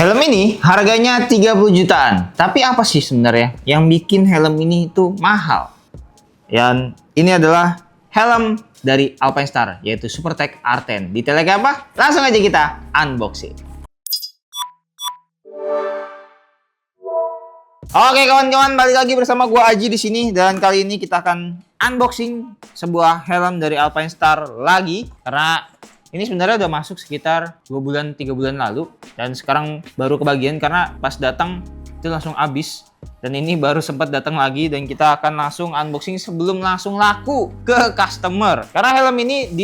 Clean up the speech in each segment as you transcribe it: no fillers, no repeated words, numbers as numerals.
Helm ini harganya 30 jutaan. Tapi apa sih sebenarnya yang bikin helm ini itu mahal? Dan ini adalah helm dari Alpinestar, yaitu SuperTech R10. Detailnya apa? Langsung aja kita unboxing. Oke kawan-kawan, balik lagi bersama gua Aji di sini, dan kali ini kita akan unboxing sebuah helm dari Alpinestar lagi, karena ini sebenarnya udah masuk sekitar 2 bulan 3 bulan lalu, dan sekarang baru kebagian karena pas datang itu langsung habis, dan ini baru sempat datang lagi, dan kita akan langsung unboxing sebelum langsung laku ke customer, karena helm ini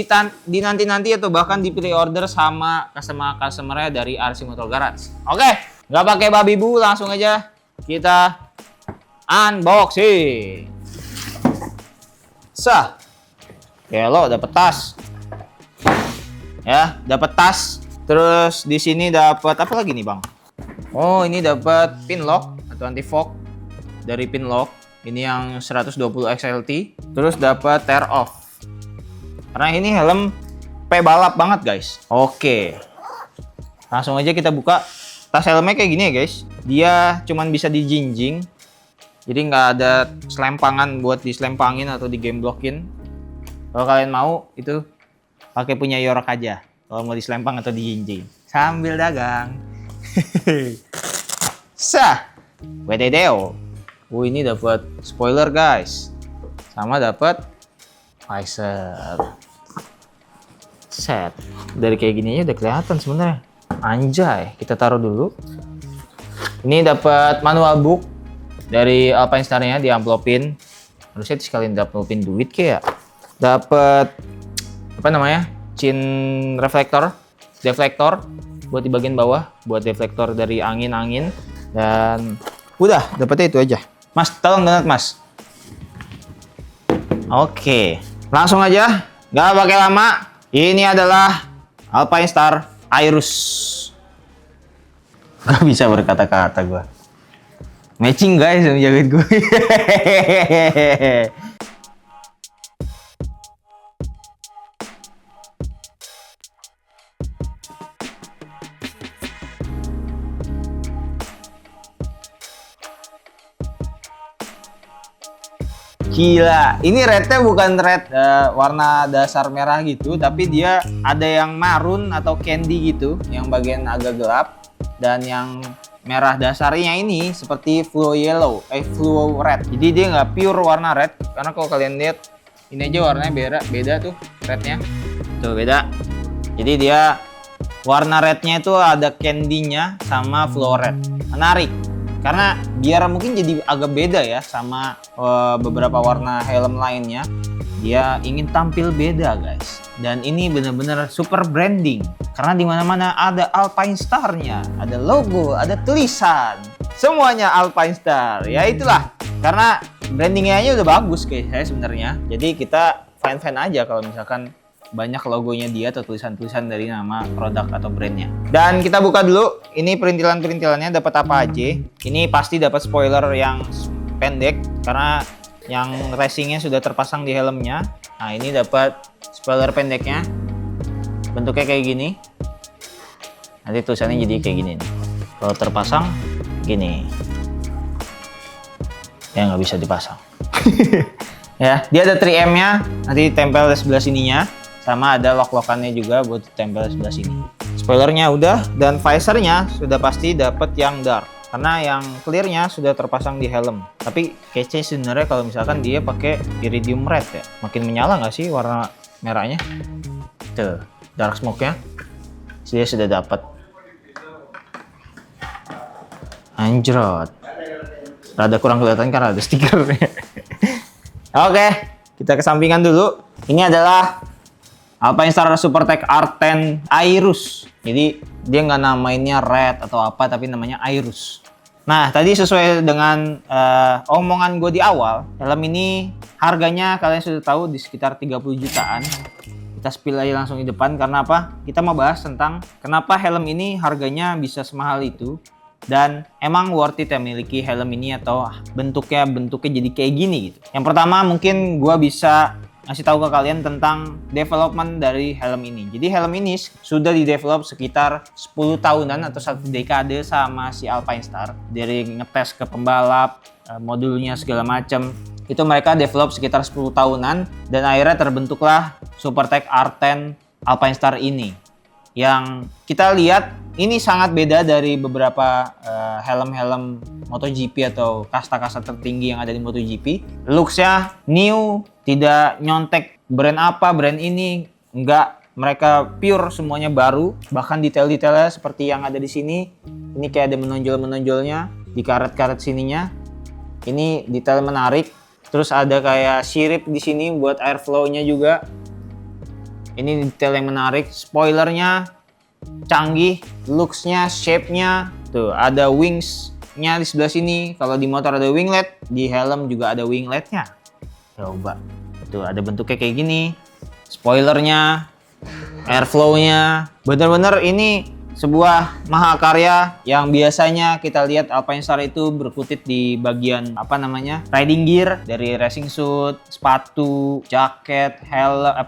dinanti-nanti atau bahkan di pre-order sama customer-customernya dari RC Motor Garage. Oke, nggak pakai babi bu, langsung aja kita unboxing. Sah, lo dapet tas. Ya, dapat tas. Terus di sini dapat apa lagi nih, Bang? Oh, ini dapat pin lock atau anti fog dari pin lock. Ini yang 120 XLT. Terus dapat tear off. Karena ini helm balap banget, guys. Oke. Langsung aja kita buka. Tas helmnya kayak gini ya, guys. Dia cuman bisa dijinjing. Jadi nggak ada selempangan buat diselempangin atau digemblockin. Kalau kalian mau itu pakai punya Yorok aja kalau mau diselempang atau dijinjing sambil dagang. Sah, WTDO. Ini dapat spoiler guys, sama dapat visor. Set dari kayak gini aja udah kelihatan sebenarnya. Anjay, kita taruh dulu. Ini dapat manual book dari Alpinestar-nya, diamplopin. Harusnya sekalian diamplopin duit kayak. Dapat apa namanya, chin reflektor, deflektor buat di bagian bawah, buat deflektor dari angin-angin, dan udah dapetnya itu aja. Mas, tolong banget mas. Oke, langsung aja, nggak pakai lama. Ini adalah Alpinestar Airus. Gak bisa berkata-kata gua. Matching guys yang jahit gue. Gila, ini rednya bukan red warna dasar merah gitu, tapi dia ada yang marun atau candy gitu, yang bagian agak gelap, dan yang merah dasarnya ini seperti fluo yellow, fluo red. Jadi dia nggak pure warna red, karena kalau kalian lihat ini aja warnanya beda tuh rednya, tuh beda. Jadi dia warna rednya itu ada candy-nya sama fluo red. Menarik. Karena biar mungkin jadi agak beda ya sama beberapa warna helm lainnya, dia ingin tampil beda guys. Dan ini benar-benar super branding karena dimana-mana ada Alpinestar-nya, ada logo, ada tulisan, semuanya Alpinestar. Ya itulah, karena brandingnya aja udah bagus guys saya sebenarnya. Jadi kita fine-fine aja kalau misalkan banyak logonya dia atau tulisan-tulisan dari nama produk atau brandnya. Dan kita buka dulu, ini perintilan-perintilannya dapat apa aja. Ini pasti dapat spoiler yang pendek karena yang racingnya sudah terpasang di helmnya. Nah ini dapat spoiler pendeknya, bentuknya kayak gini. Nanti tulisannya jadi kayak gini nih. Kalau terpasang gini, ya nggak bisa dipasang. Ya, dia ada 3M-nya, nanti tempel di sebelah sininya. Sama ada lock-lockannya juga buat tempel sebelah sini. Spoilernya udah, dan visornya sudah pasti dapat yang dark karena yang clearnya sudah terpasang di helm. Tapi kece sebenarnya kalau misalkan dia pakai iridium red ya, makin menyala nggak sih warna merahnya? Tuh, dark smoke-nya dia sudah dapat. Anjrot, rada kurang kelihatan karena ada stikernya. Oke, kita kesampingan dulu. Ini adalah Alpinestar SuperTech R10 Airus. Jadi dia nggak namainnya red atau apa, tapi namanya Airus. Nah tadi sesuai dengan omongan gue di awal, helm ini harganya kalian sudah tahu di sekitar 30 jutaan. Kita spill aja langsung di depan, karena apa? Kita mau bahas tentang kenapa helm ini harganya bisa semahal itu, dan emang worth it ya memiliki helm ini atau bentuknya jadi kayak gini gitu. Yang pertama mungkin gue bisa ngasih tahu ke kalian tentang development dari helm ini. Jadi helm ini sudah didevelop sekitar 10 tahunan atau 1 dekade sama si Alpinestar. Dari ngetes ke pembalap, modulnya segala macam. Itu mereka develop sekitar 10 tahunan dan akhirnya terbentuklah Supertech R10 Alpinestar ini. Yang kita lihat ini sangat beda dari beberapa helm-helm MotoGP atau kasta-kasta tertinggi yang ada di MotoGP. Looks-nya new, tidak nyontek brand apa, brand ini, enggak. Mereka pure semuanya baru, bahkan detail-detailnya seperti yang ada di sini. Ini kayak ada menonjol-menonjolnya di karet-karet sininya. Ini detail menarik. Terus ada kayak sirip di sini buat airflow-nya juga. Ini detail yang menarik. Spoilernya canggih, looks-nya, shape-nya. Tuh, ada wings-nya di sebelah sini. Kalau di motor ada winglet, di helm juga ada winglet-nya. Coba. Tuh, ada bentuknya kayak gini. Spoilernya, airflow-nya. Bener-bener ini sebuah mahakarya yang biasanya kita lihat Alpinestar itu berkutit di bagian riding gear, dari racing suit, sepatu, jaket, helm,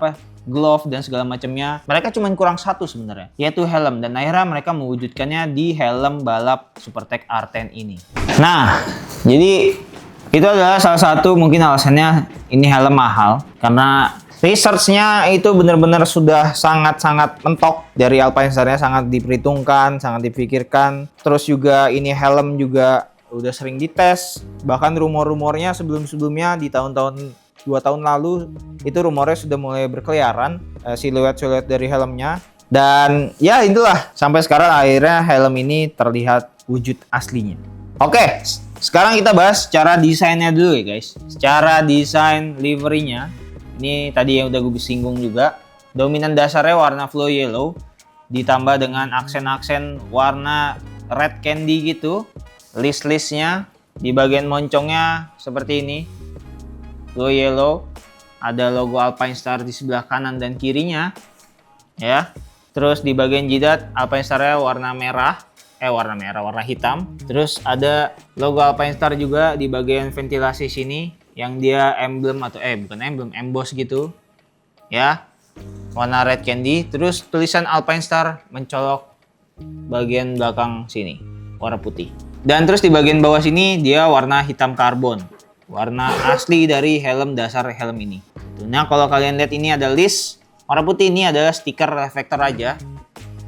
glove dan segala macamnya. Mereka cuma kurang satu sebenarnya, yaitu helm, dan akhirnya mereka mewujudkannya di helm balap Supertech R10 ini. Nah, jadi itu adalah salah satu mungkin alasannya ini helm mahal, karena research-nya itu benar-benar sudah sangat-sangat mentok. Dari Alpinestar-nya sangat diperhitungkan, sangat dipikirkan. Terus juga ini helm juga udah sering dites. Bahkan rumor-rumornya sebelum-sebelumnya di tahun-tahun 2 tahun lalu itu rumornya sudah mulai berkeliaran siluet-siluet dari helmnya. Dan ya itulah, sampai sekarang akhirnya helm ini terlihat wujud aslinya. Oke, sekarang kita bahas secara desainnya dulu ya guys. Secara desain liverynya, ini tadi yang udah gue singgung juga. Dominan dasarnya warna flow yellow, ditambah dengan aksen-aksen warna red candy gitu. List-listnya di bagian moncongnya seperti ini, flow yellow. Ada logo Alpinestar di sebelah kanan dan kirinya, ya. Terus di bagian jidat Alpinestar-nya warna hitam. Terus ada logo Alpinestar juga di bagian ventilasi sini, yang dia emboss gitu, ya, warna red candy. Terus tulisan Alpinestar mencolok bagian belakang sini, warna putih. Dan terus di bagian bawah sini dia warna hitam karbon, warna asli dari dasar helm ini. Nah, kalau kalian lihat ini ada list warna putih, ini adalah stiker reflektor aja,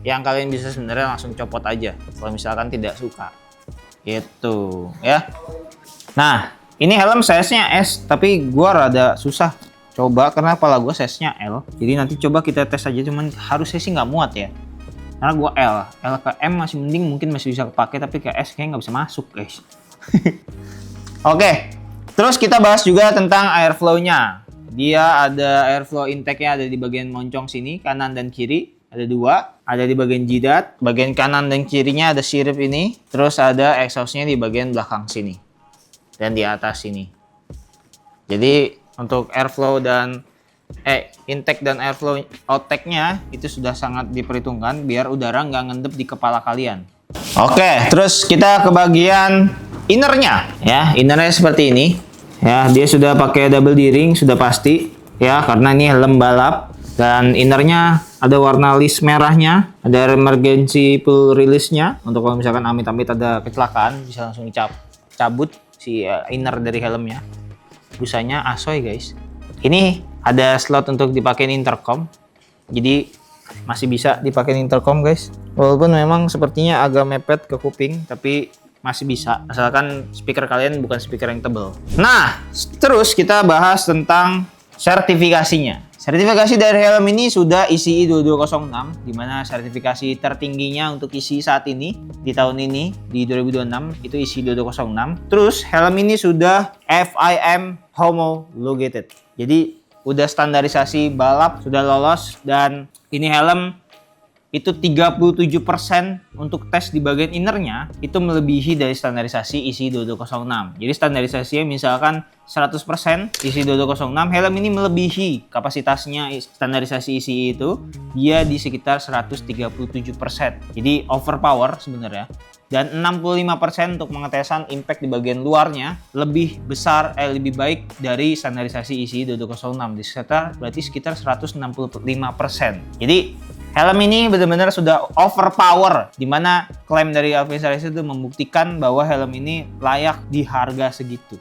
yang kalian bisa sebenarnya langsung copot aja kalau misalkan tidak suka, gitu ya. Nah, ini helm size-nya S, tapi gua rada susah coba karena kepala gua size-nya L. Jadi nanti coba kita tes aja, cuman harusnya sih nggak muat ya. Karena gua L ke M masih mending, mungkin masih bisa kepake, tapi ke S kayaknya nggak bisa masuk guys. Oke, terus kita bahas juga tentang airflow-nya. Dia ada airflow intake-nya ada di bagian moncong sini, kanan dan kiri. Ada 2, ada di bagian jidat, bagian kanan dan kirinya ada sirip ini. Terus ada exhaust-nya di bagian belakang sini dan di atas sini. Jadi untuk airflow dan intake dan airflow outtake-nya itu sudah sangat diperhitungkan biar udara nggak ngendep di kepala kalian. Oke, terus kita ke bagian innernya ya. Innernya seperti ini ya, dia sudah pakai double D-ring sudah pasti ya, karena ini helm balap. Dan innernya ada warna list merahnya, ada emergency pull release-nya untuk kalau misalkan amit-amit ada kecelakaan bisa langsung cabut si inner dari helmnya. Busanya Asoy guys. Ini ada slot untuk dipakai intercom, jadi masih bisa dipakai intercom guys. Walaupun memang sepertinya agak mepet ke kuping, tapi masih bisa asalkan speaker kalian bukan speaker yang tebal. Nah, terus kita bahas tentang sertifikasinya. Sertifikasi dari helm ini sudah ICI 2206, di mana sertifikasi tertingginya untuk ICI saat ini di tahun ini di 2026 itu ICI 2206. Terus helm ini sudah FIM homologated. Jadi udah standarisasi balap, sudah lolos, dan ini helm itu 37% untuk tes di bagian innernya itu melebihi dari standarisasi isi 2206. Jadi standarisasinya misalkan 100% isi 2206, helm ini melebihi kapasitasnya standarisasi isi itu, dia di sekitar 137%. Jadi overpower sebenarnya. Dan 65% untuk pengetesan impact di bagian luarnya lebih lebih baik dari standarisasi isi 2206, di sekitar berarti sekitar 165%. Jadi helm ini benar-benar sudah overpower, di mana klaim dari Alpinestars itu membuktikan bahwa helm ini layak di harga segitu.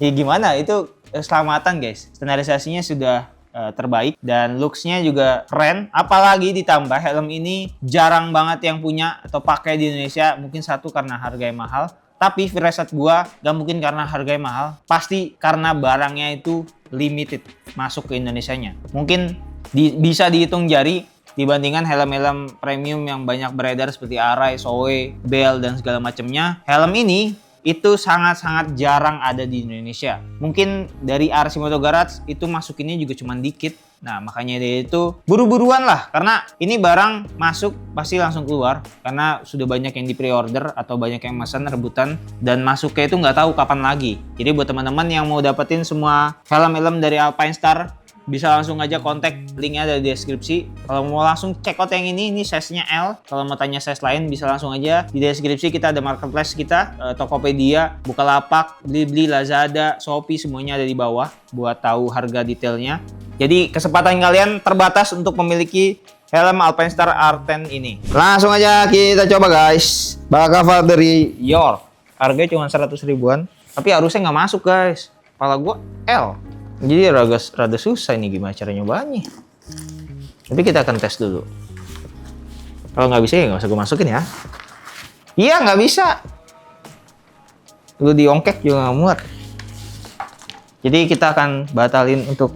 Ya gimana, itu keselamatan guys, standarisasinya sudah terbaik dan looks-nya juga keren, apalagi ditambah helm ini jarang banget yang punya atau pakai di Indonesia. Mungkin satu karena harganya mahal, tapi firasat gua gak mungkin karena harganya mahal, pasti karena barangnya itu limited masuk ke Indonesianya. Mungkin bisa dihitung jari dibandingkan helm-helm premium yang banyak beredar seperti Arai, Soe, Bell dan segala macamnya. Helm ini itu sangat-sangat jarang ada di Indonesia. Mungkin dari RC Moto Garage itu masukinnya juga cuma dikit. Nah, makanya dia itu buru-buruan lah, karena ini barang masuk pasti langsung keluar karena sudah banyak yang di pre-order atau banyak yang pesan rebutan, dan masuknya itu nggak tahu kapan lagi. Jadi buat teman-teman yang mau dapetin semua helm-helm dari Alpinestars, bisa langsung aja kontak, linknya ada di deskripsi. Kalau mau langsung check out yang ini size-nya L. Kalau mau tanya size lain bisa langsung aja di deskripsi, kita ada marketplace kita, Tokopedia, Bukalapak, Blibli, Lazada, Shopee, semuanya ada di bawah buat tahu harga detailnya. Jadi kesempatan kalian terbatas untuk memiliki helm Alpinestars R10 ini. Langsung aja kita coba guys. Balaclava dari York. Harganya cuma 100 ribuan, tapi harusnya nggak masuk guys. Kepala gua L. Jadi rada susah ini gimana cara nyobanya. Tapi kita akan tes dulu. Kalau nggak bisa ya nggak usah gue masukin ya. Iya nggak bisa. Lu diongkek juga nggak muat. Jadi kita akan batalin untuk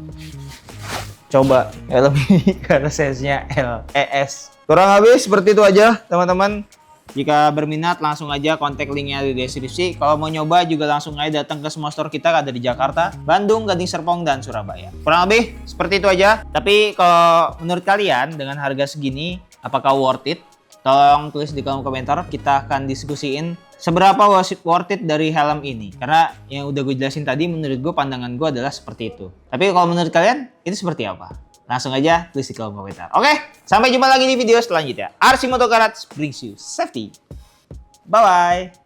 coba helm ini karena size-nya L, ES. Kurang habis seperti itu aja teman-teman. Jika berminat langsung aja kontak linknya di deskripsi. Kalau mau nyoba juga langsung aja datang ke semua store kita, ada di Jakarta, Bandung, Gading Serpong, dan Surabaya. Kurang lebih seperti itu aja. Tapi kalau menurut kalian dengan harga segini, apakah worth it? Tolong tulis di kolom komentar, kita akan diskusiin seberapa worth it dari helm ini. Karena yang udah gue jelasin tadi, menurut gue, pandangan gue adalah seperti itu. Tapi kalau menurut kalian, itu seperti apa? Langsung aja tulis di kolom komentar. Oke, sampai jumpa lagi di video selanjutnya. RC Moto Garage brings you safety. Bye-bye.